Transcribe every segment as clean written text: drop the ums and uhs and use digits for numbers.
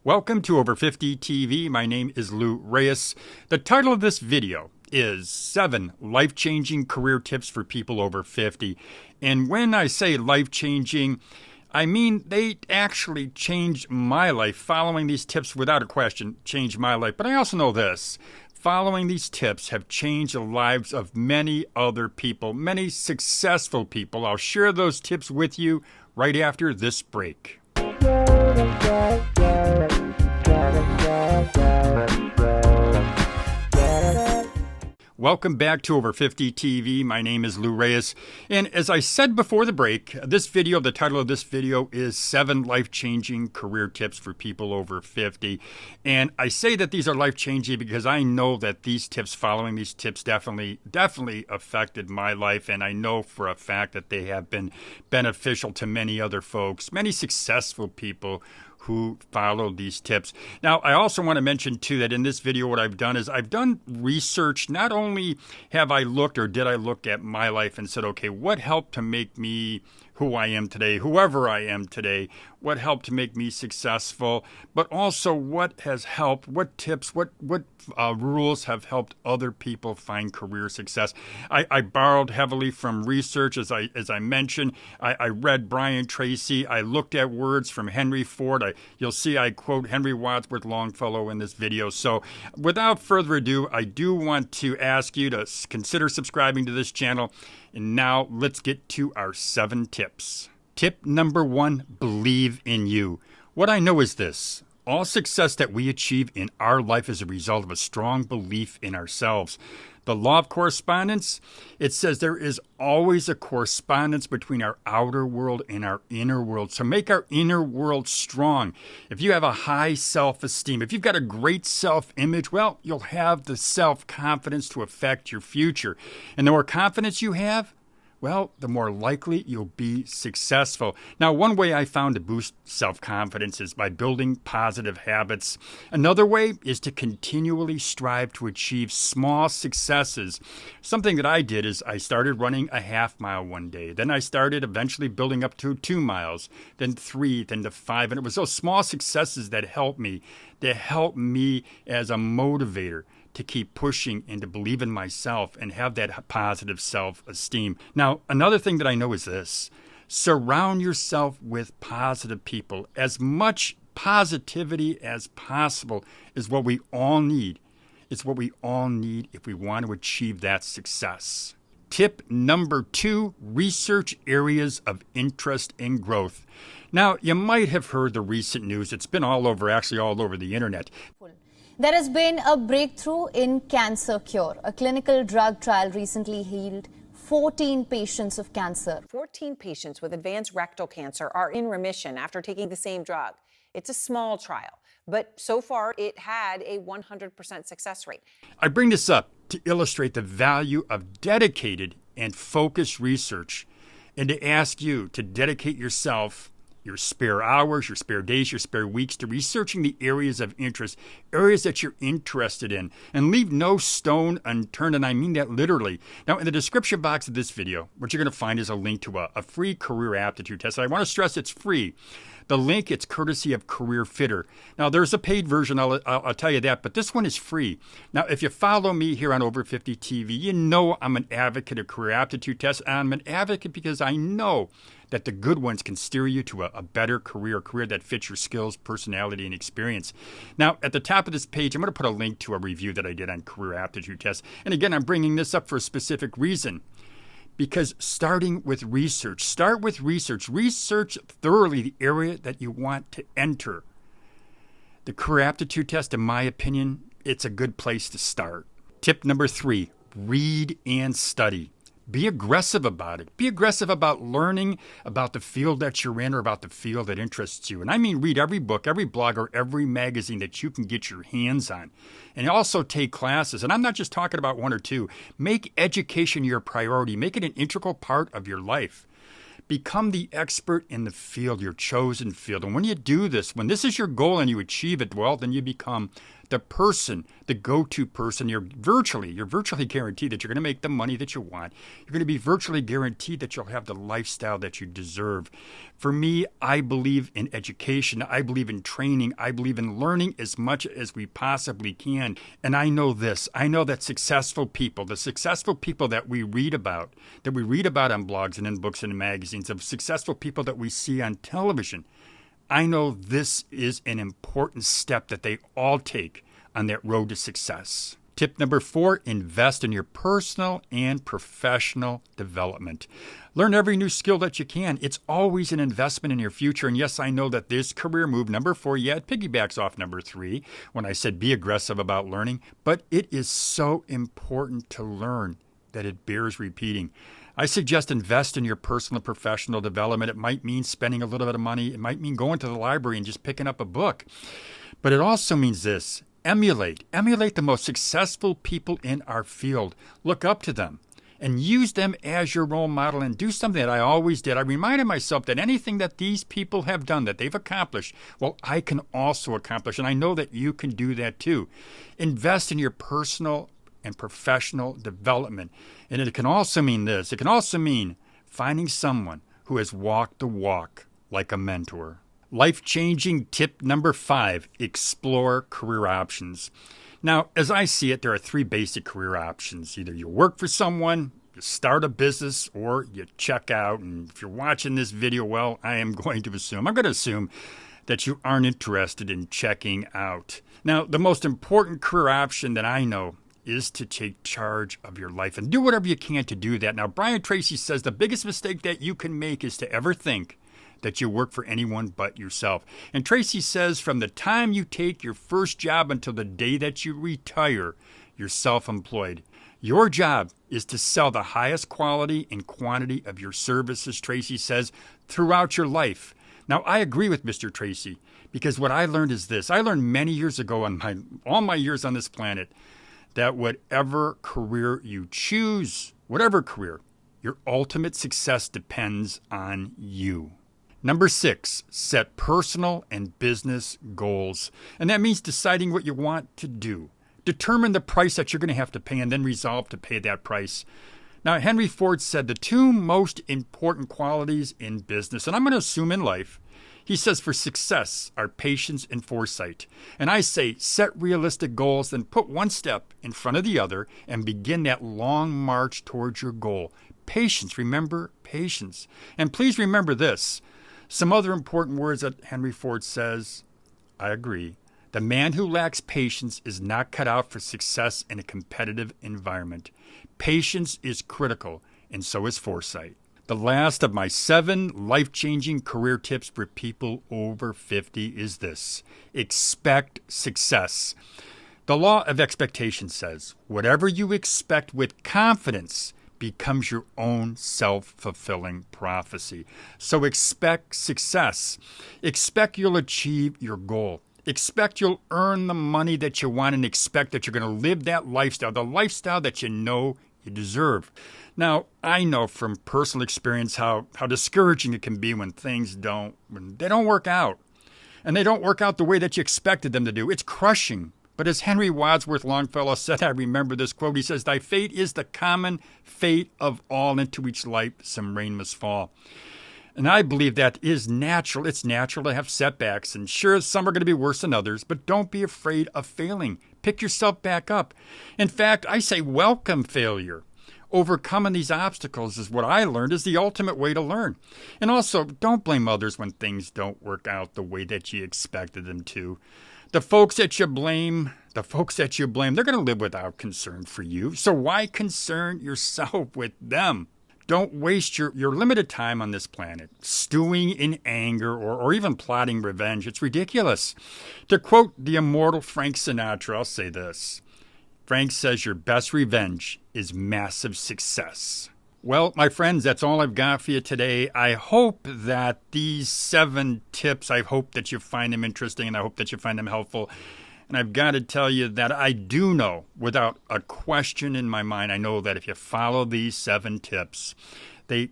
Welcome to Over 50 TV. My name is Lou Reyes. The title of this video is 7 Life-Changing Career Tips for People Over 50. And when I say life-changing, I mean they actually changed my life. Following these tips, without a question, changed my life. But I also know this. Following these tips have changed the lives of many other people, many successful people. I'll share those tips with you right after this break. Welcome back to Over 50 TV. My name is Lou Reyes. And as I said before the break, the title of this video is 7 Life-Changing Career Tips for People Over 50. And I say that these are life-changing because I know that following these tips definitely affected my life. And I know for a fact that they have been beneficial to many other folks, many successful people who followed these tips. Now, I also want to mention, too, that in this video, what I've done is I've done research. Not only have I looked or did I look at my life and said, okay, what helped to make me who I am today, whoever I am today, what helped to make me successful, but also what has helped, what tips, what rules have helped other people find career success. I borrowed heavily from research, as I mentioned. I read Brian Tracy. I looked at words from Henry Ford. You'll see I quote Henry Wadsworth Longfellow in this video. So without further ado, I do want to ask you to consider subscribing to this channel. And now let's get to our 7 tips. Tip number 1, believe in you. What I know is this. All success that we achieve in our life is a result of a strong belief in ourselves. The law of correspondence, it says there is always a correspondence between our outer world and our inner world. So make our inner world strong. If you have a high self-esteem, if you've got a great self-image, well, you'll have the self-confidence to affect your future. And the more confidence you have, well, the more likely you'll be successful. Now, one way I found to boost self-confidence is by building positive habits. Another way is to continually strive to achieve small successes. Something that I did is I started running a half mile one day. Then I started eventually building up to 2 miles, then 3, then to 5. And it was those small successes that helped me as a motivator to keep pushing and to believe in myself and have that positive self-esteem. Now, another thing that I know is this. Surround yourself with positive people. As much positivity as possible is what we all need. It's what we all need if we want to achieve that success. Tip number 2, research areas of interest and growth. Now, you might have heard the recent news. It's been all over the internet. There has been a breakthrough in cancer cure. A clinical drug trial recently healed 14 patients of cancer. 14 patients with advanced rectal cancer are in remission after taking the same drug. It's a small trial, but so far it had a 100% success rate. I bring this up to illustrate the value of dedicated and focused research and to ask you to dedicate yourself, your spare hours, your spare days, your spare weeks to researching the areas of interest, areas that you're interested in, and leave no stone unturned, and I mean that literally. Now, in the description box of this video, what you're going to find is a link to a free career aptitude test. And I want to stress it's free. The link, it's courtesy of Career Fitter. Now, there's a paid version, I'll tell you that, but this one is free. Now, if you follow me here on Over 50 TV, you know I'm an advocate of career aptitude tests. I'm an advocate because I know that the good ones can steer you to a better career that fits your skills, personality, and experience. Now, at the top of this page, I'm going to put a link to a review that I did on career aptitude tests. And again, I'm bringing this up for a specific reason. Because starting with research, research thoroughly the area that you want to enter. The career aptitude test, in my opinion, it's a good place to start. Tip number 3, read and study. Be aggressive about it. Be aggressive about learning about the field that you're in or about the field that interests you. And I mean read every book, every blog, or every magazine that you can get your hands on. And also take classes. And I'm not just talking about 1 or 2. Make education your priority. Make it an integral part of your life. Become the expert in the field, your chosen field. And when you do this, when this is your goal and you achieve it, well, then you become the person, the go-to person. You're virtually guaranteed that you're going to make the money that you want. You're going to be virtually guaranteed that you'll have the lifestyle that you deserve. For me, I believe in education. I believe in training. I believe in learning as much as we possibly can. And I know this. I know that successful people, the successful people that we read about on blogs and in books and in magazines, of successful people that we see on television, I know this is an important step that they all take on that road to success. Tip number 4, invest in your personal and professional development. Learn every new skill that you can. It's always an investment in your future. And yes, I know that this career move, number 4, it piggybacks off number 3 when I said be aggressive about learning. But it is so important to learn that it bears repeating. I suggest invest in your personal and professional development. It might mean spending a little bit of money. It might mean going to the library and just picking up a book. But it also means this. Emulate the most successful people in our field. Look up to them and use them as your role model, and do something that I always did. I reminded myself that anything that these people have done, that they've accomplished, well, I can also accomplish. And I know that you can do that too. Invest in your personal and professional development. And it can also mean this. It can also mean finding someone who has walked the walk like a mentor. Life-changing tip number 5, explore career options. Now, as I see it, there are 3 basic career options. Either you work for someone, you start a business, or you check out. And if you're watching this video, well, I'm going to assume that you aren't interested in checking out. Now, the most important career option that I know is to take charge of your life and do whatever you can to do that. Now, Brian Tracy says the biggest mistake that you can make is to ever think that you work for anyone but yourself. And Tracy says from the time you take your first job until the day that you retire, you're self-employed. Your job is to sell the highest quality and quantity of your services, Tracy says, throughout your life. Now, I agree with Mr. Tracy, because what I learned is this. I learned many years ago on all my years on this planet that whatever career you choose, whatever career, your ultimate success depends on you. Number 6, set personal and business goals. And that means deciding what you want to do. Determine the price that you're going to have to pay and then resolve to pay that price. Now, Henry Ford said the 2 most important qualities in business, and I'm going to assume in life, he says for success are patience and foresight. And I say set realistic goals, then put one step in front of the other and begin that long march towards your goal. Patience, remember patience. And please remember this. Some other important words that Henry Ford says, I agree. The man who lacks patience is not cut out for success in a competitive environment. Patience is critical, and so is foresight. The last of my 7 life-changing career tips for people over 50 is this. Expect success. The law of expectation says, whatever you expect with confidence becomes your own self-fulfilling prophecy. So expect success. Expect you'll achieve your goal. Expect you'll earn the money that you want, and expect that you're going to live that lifestyle, the lifestyle that you know you deserve. Now, I know from personal experience how discouraging it can be when things don't work out. And they don't work out the way that you expected them to do. It's crushing. But as Henry Wadsworth Longfellow said, I remember this quote, he says, "Thy fate is the common fate of all, into each life some rain must fall." And I believe that is natural. It's natural to have setbacks. And sure, some are going to be worse than others, but don't be afraid of failing. Pick yourself back up. In fact, I say welcome failure. Overcoming these obstacles is what I learned is the ultimate way to learn. And also, don't blame others when things don't work out the way that you expected them to. The folks that you blame, they're going to live without concern for you. So why concern yourself with them? Don't waste your limited time on this planet stewing in anger or even plotting revenge. It's ridiculous. To quote the immortal Frank Sinatra, I'll say this. Frank says your best revenge is massive success. Well, my friends, that's all I've got for you today. I hope that these 7 tips, I hope that you find them interesting, and I hope that you find them helpful. And I've got to tell you that I do know, without a question in my mind, I know that if you follow these 7 tips, they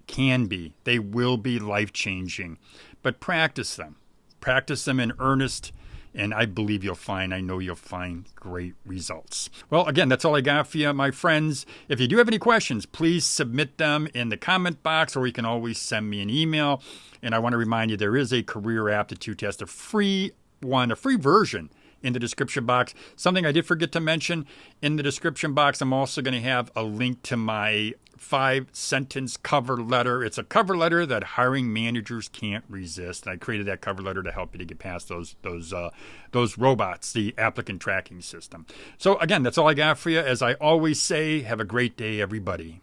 will be life-changing. But practice them. Practice them in earnest. And I believe I know you'll find great results. Well, again, that's all I got for you, my friends. If you do have any questions, please submit them in the comment box, or you can always send me an email. And I want to remind you, there is a career aptitude test, a free version in the description box. Something I did forget to mention in the description box, I'm also going to have a link to my 5-sentence cover letter. It's a cover letter that hiring managers can't resist. And I created that cover letter to help you to get past those robots, the applicant tracking system. So again, that's all I got for you. As I always say, have a great day, everybody.